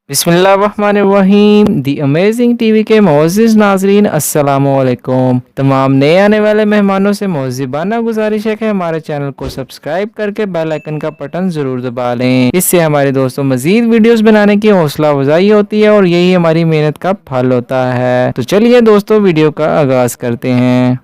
बिस्मिल्लाहिर्रहमानिर्रहीम। दी amazing TV के मोअज़्ज़िज़ नाज़रीन, अस्सलामुअलैकुम। तमाम नए आने वाले मेहमानों से मोअज़्ज़िबाना गुजारिश है कि हमारे चैनल को सब्सक्राइब करके बेल आइकन का बटन ज़रूर दबा लें। इससे हमारे दोस्तों मज़ीद वीडियोस बनाने की हौसला अफजाई होती है और यही हमारी मेहनत का फल होता है। तो चलिए दोस्तों, वीडियो का आगाज़ करते हैं।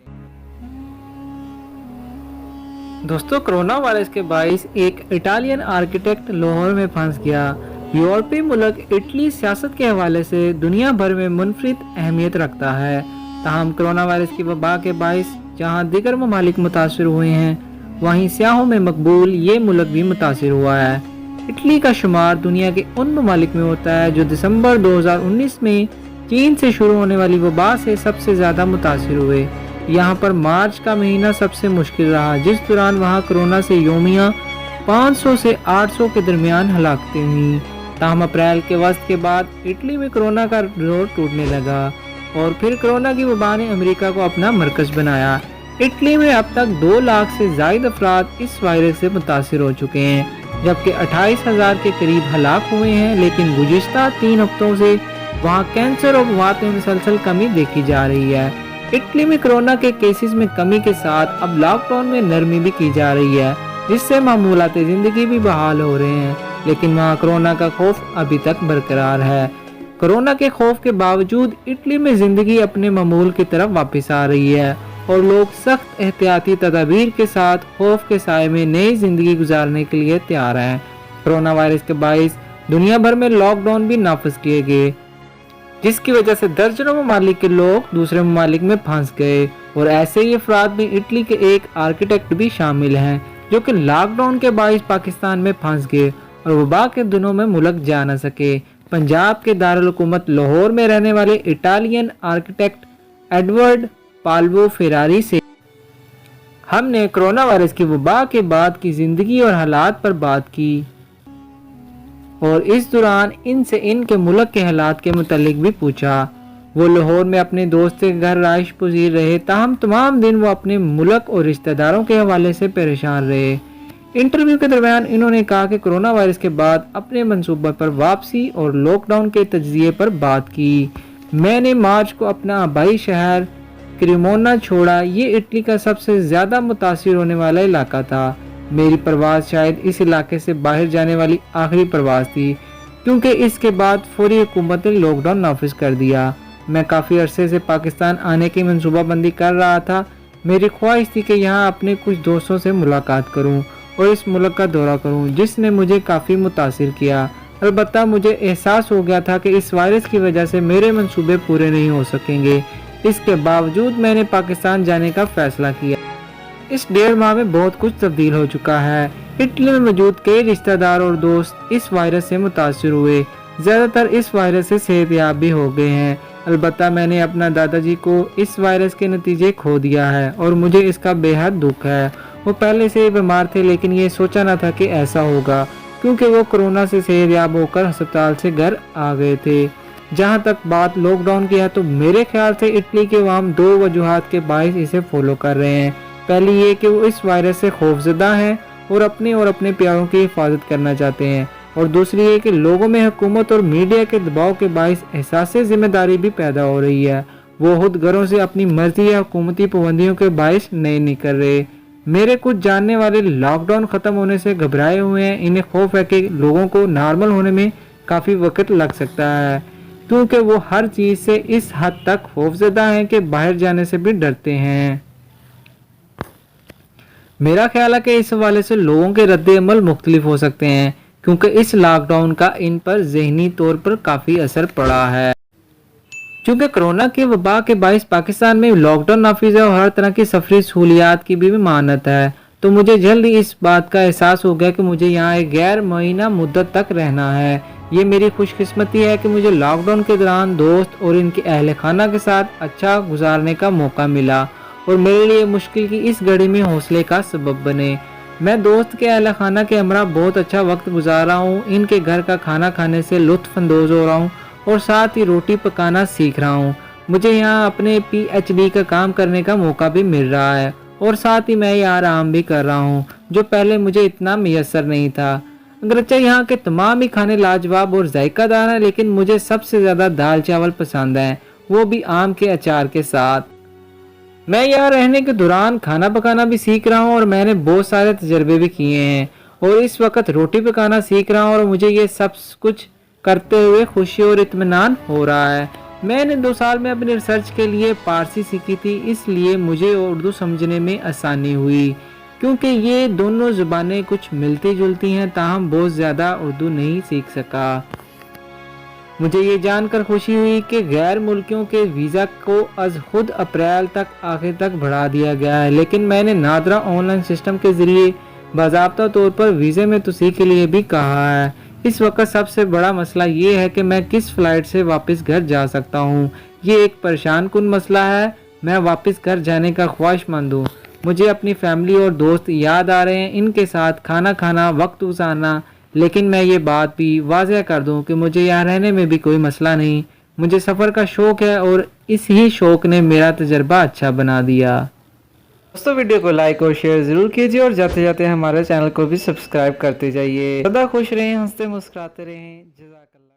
दोस्तों, कोरोना वायरस के बाइस एक इटालियन आर्किटेक्ट लाहौर में फंस गया। यूरोपीय मुल्क इटली सियासत के हवाले से दुनिया भर में मुनफरिद अहमियत रखता है। ताहम कोरोना वायरस की वबा के बाइस जहां दीगर ममालिक मुतासर हुए हैं, वहीं सियाहों में मकबूल ये मुल्क भी मुतासर हुआ है। इटली का शुमार दुनिया के उन ममालिक में होता है जो दिसंबर 2019 में चीन से शुरू होने वाली वबा से सबसे ज़्यादा मुतासर हुए। यहाँ पर मार्च का महीना सबसे मुश्किल रहा, जिस दौरान वहाँ कोरोना से योमिया 500 से 800 के दरमियान हलाकतें हुई। ताहम अप्रैल के वस्त के बाद इटली में कोरोना का जोर टूटने लगा और फिर कोरोना की वबा ने अमेरिका को अपना मरकज बनाया। इटली में अब तक 2 लाख से ज़ायद अफराद इस वायरस से मुतासर हो चुके हैं, जबकि 28,000 के करीब हलाक हुए हैं। लेकिन गुज़िश्ता 3 हफ्तों से वहाँ कैंसर और वफात में मुसलसल कमी देखी जा रही है। इटली में कोरोना के केसेस में कमी के साथ अब लॉकडाउन में नरमी भी की जा रही है, जिससे मामूलात ज़िंदगी भी बहाल हो रहे हैं। लेकिन वहाँ कोरोना का खौफ अभी तक बरकरार है। कोरोना के खौफ के बावजूद इटली में ज़िंदगी अपने मामूल की तरफ वापस आ रही है और लोग सख्त एहतियाती तदाबीर के साथ खौफ के साए में नई ज़िंदगी गुजारने के लिए तैयार हैं। कोरोना वायरस के बाइस दुनिया भर में लॉकडाउन भी नाफिज किए गए, जिसकी वजह से दर्जनों ममालिक के लोग दूसरे ममालिक में फंस गए और ऐसे ही अफराद में इटली के एक आर्किटेक्ट भी शामिल हैं, जो कि लॉकडाउन के बाइस पाकिस्तान में फंस गए और वबा के दिनों में मुल्क जा न सके। पंजाब के दारुल हुकूमत लाहौर में रहने वाले इटालियन आर्किटेक्ट एडवर्ड पाल्वो फेरारी से हमने कोरोना वायरस की वबा के बाद की ज़िंदगी और हालात पर बात की और इस दौरान इनसे इनके मुल्क के हालात के मुतालिक भी पूछा। वो लाहौर में अपने दोस्त के घर राइश पजीर रहे, ताहम तमाम दिन वो अपने मुल्क और रिश्तेदारों के हवाले से परेशान रहे। इंटरव्यू के दरमियान इन्होंने कहा कि कोरोना वायरस के बाद अपने मंसूबे पर वापसी और लॉकडाउन के तज्जिए पर बात की। मैंने मार्च को अपना आबाई शहर क्रीमोना छोड़ा। ये इटली का सबसे ज़्यादा मुतासिर होने वाला इलाका था। मेरी परवाज़ शायद इस इलाके से बाहर जाने वाली आखिरी परवाज़ थी, क्योंकि इसके बाद फौरी हुकूमत ने लॉकडाउन नाफिज कर दिया। मैं काफ़ी अरसे से पाकिस्तान आने की मनसूबाबंदी कर रहा था। मेरी ख्वाहिश थी कि यहाँ अपने कुछ दोस्तों से मुलाकात करूँ और इस मुल्क का दौरा करूँ, जिसने मुझे काफ़ी मुतासिर किया। अलबत्ता मुझे एहसास हो गया था कि इस वायरस की वजह से मेरे मंसूबे पूरे नहीं हो सकेंगे। इसके बावजूद मैंने पाकिस्तान जाने का फ़ैसला किया। इस 1.5 माह में बहुत कुछ तब्दील हो चुका है। इटली में मौजूद कई रिश्तेदार और दोस्त इस वायरस से मुतासिर हुए। ज़्यादातर इस वायरस से सेहतयाब भी हो गए हैं। अलबत्ता मैंने अपना दादाजी को इस वायरस के नतीजे खो दिया है और मुझे इसका बेहद दुख है। वो पहले से ही बीमार थे, लेकिन ये सोचा न था कि ऐसा होगा, क्योंकि वो कोरोना से सेहतयाब होकर अस्पताल से घर आ गए थे। जहाँ तक बात लॉकडाउन की है, तो मेरे ख्याल से इटली के अवाम 2 वजूहात के बाइस इसे फॉलो कर रहे हैं। पहली ये कि वो इस वायरस से खौफजदा हैं और अपने प्यारों की हिफाजत करना चाहते हैं, और दूसरी ये कि लोगों में हुकूमत और मीडिया के दबाव के बाइस एहसास जिम्मेदारी भी पैदा हो रही है। वो खुद घरों से अपनी मर्जी या हुकूमती पाबंदियों के बाइस नहीं निकल रहे। मेरे कुछ जानने वाले लॉकडाउन ख़त्म होने से घबराए हुए हैं। इन्हें खौफ है कि लोगों को नॉर्मल होने में काफ़ी वक्त लग सकता है, क्योंकि वो हर चीज़ से इस हद तक खौफजदा हैं कि बाहर जाने से भी डरते हैं। मेरा ख्याल है कि इस हवाले से लोगों के रद्द-ए-अमल मुख्तलिफ हो सकते हैं, क्योंकि इस लॉकडाउन का इन पर ज़हनी तौर पर काफ़ी असर पड़ा है। क्योंकि कोरोना के वबा के बाइस पाकिस्तान में लॉकडाउन नाफिज है और हर तरह की सफरी सहूलियात की भी मानत है, तो मुझे जल्द ही इस बात का एहसास हो गया कि मुझे यहाँ एक गैर मुअय्यना मुद्दत तक रहना है। ये मेरी खुशकिस्मती है कि मुझे लॉकडाउन के दौरान दोस्त और इनके अहल खाना के साथ अच्छा गुजारने का मौका मिला और मेरे लिए मुश्किल की इस घड़ी में हौसले का सबब बने। मैं दोस्त के अहल खाना के हमरा बहुत अच्छा वक्त गुजार रहा हूँ। इनके घर का खाना खाने से लुत्फ अंदोज हो रहा हूँ और साथ ही रोटी पकाना सीख रहा हूँ। मुझे यहाँ अपने PhD का काम करने का मौका भी मिल रहा है और साथ ही मैं यहाँ आराम भी कर रहा हूँ, जो पहले मुझे इतना मैसर नहीं था। अगरचे यहाँ के तमाम ही खाने लाजवाब और जायकादार हैं, लेकिन मुझे सबसे ज़्यादा दाल चावल पसंद हैं, वो भी आम के अचार के साथ। मैं यहाँ रहने के दौरान खाना पकाना भी सीख रहा हूँ और मैंने बहुत सारे तजर्बे भी किए हैं और इस वक्त रोटी पकाना सीख रहा हूँ और मुझे ये सब कुछ करते हुए खुशी और इत्मीनान हो रहा है। मैंने 2 साल में अपनी रिसर्च के लिए पारसी सीखी थी, इसलिए मुझे उर्दू समझने में आसानी हुई क्योंकि ये दोनों ज़ुबानें कुछ मिलती जुलती हैं, ताहम बहुत ज़्यादा उर्दू नहीं सीख सका। मुझे ये जानकर खुशी हुई कि गैर मुल्कियों के वीज़ा को अज खुद अप्रैल तक आखिर तक बढ़ा दिया गया है, लेकिन मैंने नादरा ऑनलाइन सिस्टम के ज़रिए बाज़ाब्ता तौर पर वीज़े में तोसी के लिए भी कहा है। इस वक्त सबसे बड़ा मसला ये है कि मैं किस फ़्लाइट से वापस घर जा सकता हूँ। ये एक परेशान कुन मसला है। मैं वापस घर जाने का ख्वाहिशमंद हूँ। मुझे अपनी फैमिली और दोस्त याद आ रहे हैं, इनके साथ खाना खाना, वक्त गुजारना। लेकिन मैं ये बात भी वाज़ह कर दूं कि मुझे यहाँ रहने में भी कोई मसला नहीं। मुझे सफ़र का शौक़ है और इस ही शौक़ ने मेरा तजर्बा अच्छा बना दिया। दोस्तों वीडियो को लाइक और शेयर ज़रूर कीजिए और जाते जाते हमारे चैनल को भी सब्सक्राइब करते जाइए। सदा खुश रहें, हंसते मुस्कुराते रहें। जज़ाकल्लाह।